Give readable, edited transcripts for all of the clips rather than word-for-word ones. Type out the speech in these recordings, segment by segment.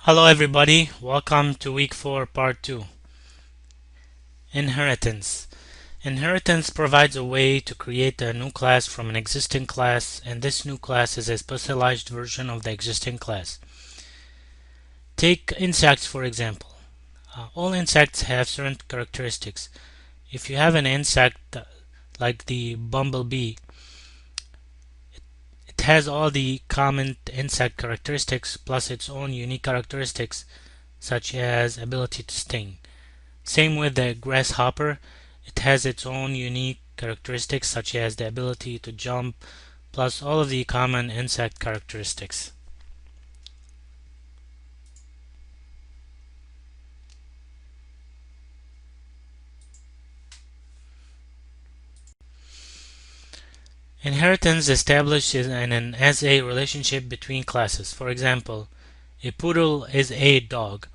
Hello everybody, welcome to week 4 part 2. Inheritance. Inheritance provides a way to create a new class from an existing class, and this new class is a specialized version of the existing class. Take insects for example. All insects have certain characteristics. If you have an insect like the bumblebee, it has all the common insect characteristics plus its own unique characteristics such as ability to sting. Same with the grasshopper, it has its own unique characteristics such as the ability to jump plus all of the common insect characteristics. Inheritance establishes an as-a relationship between classes. For example, a poodle is a dog,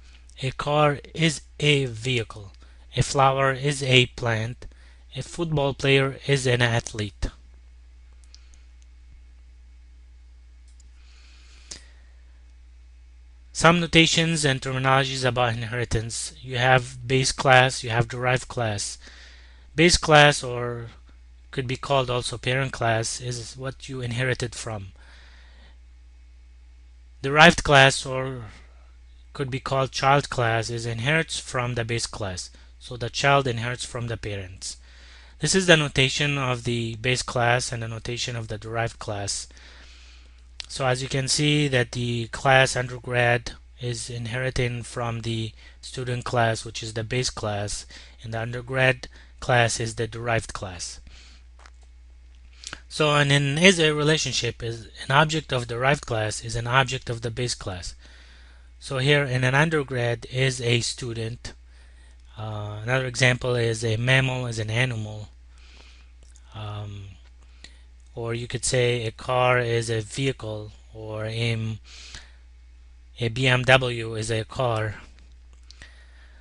a car is a vehicle, a flower is a plant, a football player is an athlete. Some notations and terminologies about inheritance. You have base class, you have derived class. Base class, or could be called also parent class, is what you inherited from. Derived class, or could be called child class, is inherits from the base class. So the child inherits from the parents. This is the notation of the base class and the notation of the derived class. So as you can see that the class undergrad is inheriting from the student class, which is the base class, and the undergrad class is the derived class. So an is a relationship is an object of derived class is an object of the base class. So here in an undergrad is a student. Another example is a mammal is an animal. Um, or you could say a car is a vehicle, or a BMW is a car.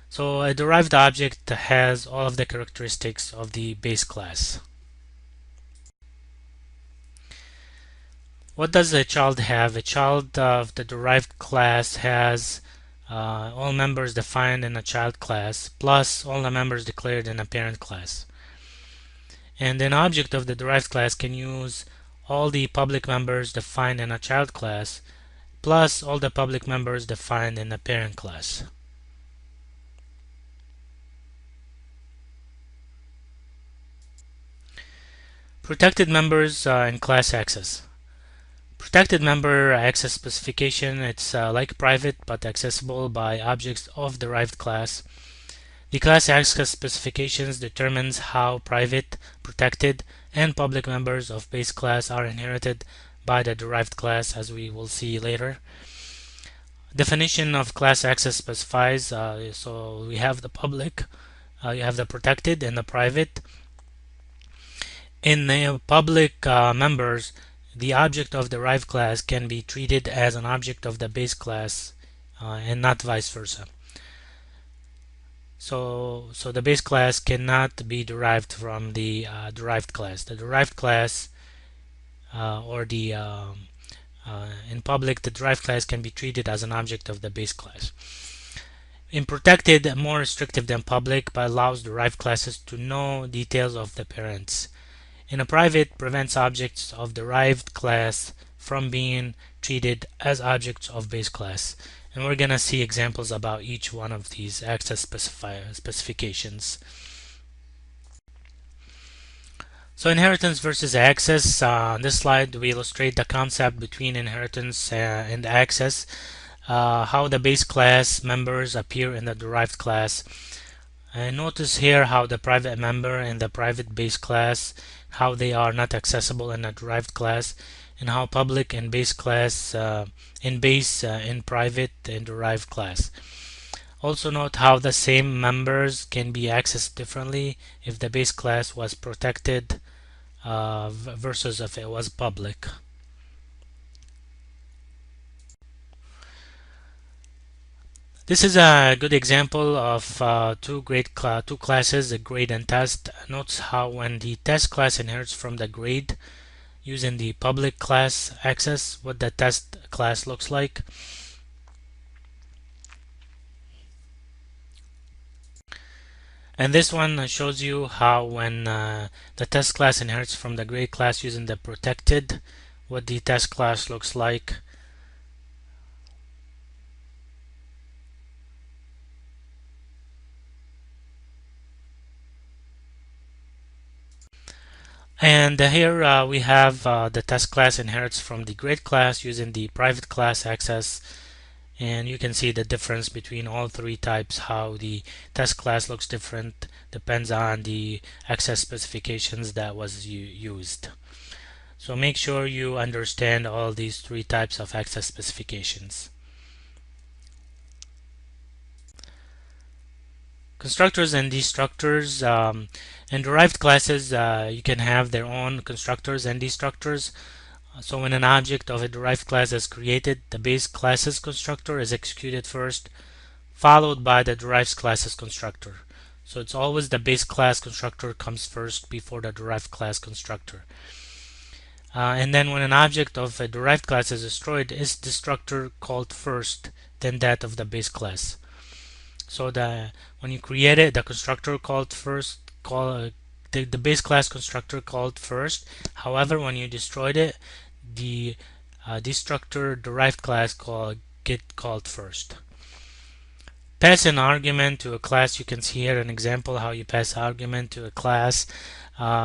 So a derived object has all of the characteristics of the base class. What does a child have? A child of the derived class has all members defined in a child class plus all the members declared in a parent class. And an object of the derived class can use all the public members defined in a child class plus all the public members defined in a parent class. Protected members and class access. Protected member access specification, it's like private but accessible by objects of derived class. The class access specifications determines how private, protected, and public members of base class are inherited by the derived class, as we will see later. Definition of class access specifies, so we have the public, you have the protected and the private. In the public members, the object of the derived class can be treated as an object of the base class and not vice versa. So the base class cannot be derived from the derived class. The derived class or the in public, the derived class can be treated as an object of the base class. In protected, more restrictive than public, but allows derived classes to know details of the parents. In a private, prevents objects of derived class from being treated as objects of base class. And we're going to see examples about each one of these access specifications. So inheritance versus access. On this slide, we illustrate the concept between inheritance and access, how the base class members appear in the derived class. And notice here how the private member and the private base class, how they are not accessible in a derived class, and how public and base class in base in private and derived class. Also note how the same members can be accessed differently if the base class was protected versus if it was public. This is a good example of two classes, a grade and test. Notice how when the test class inherits from the grade using the public class access, what the test class looks like. And this one shows you how when the test class inherits from the grade class using the protected, what the test class looks like. And here we have the test class inherits from the grade class using the private class access, and you can see the difference between all three types. How the test class looks different depends on the access specifications that was used. So make sure you understand all these three types of access specifications. Constructors and destructors. In derived classes, you can have their own constructors and destructors. So when an object of a derived class is created, the base class's constructor is executed first, followed by the derived class's constructor. So it's always the base class constructor comes first before the derived class constructor. And then when an object of a derived class is destroyed, its destructor called first, then that of the base class. So when you create it, the constructor called first, the base class constructor called first. However, when you destroyed it, the destructor derived class get called first. Pass an argument to a class. You can see here an example how you pass argument to a class.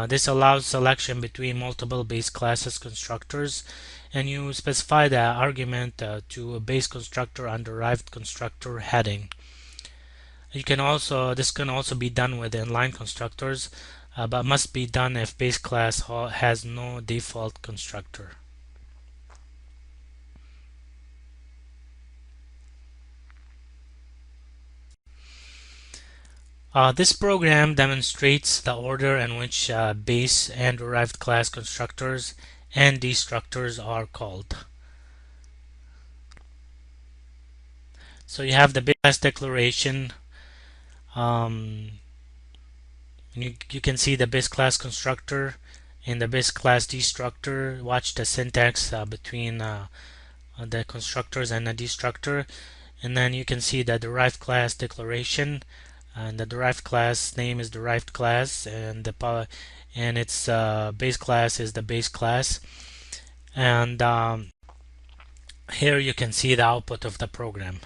This allows selection between multiple base classes constructors, and you specify the argument to a base constructor and derived constructor heading. This can also be done with inline constructors, but must be done if base class has no default constructor. This program demonstrates the order in which base and derived class constructors and destructors are called. So you have the base class declaration. You can see the base class constructor and the base class destructor. Watch the syntax between the constructors and the destructor, and then you can see the derived class declaration, and the derived class name is derived class, and its base class is the base class. And here you can see the output of the program.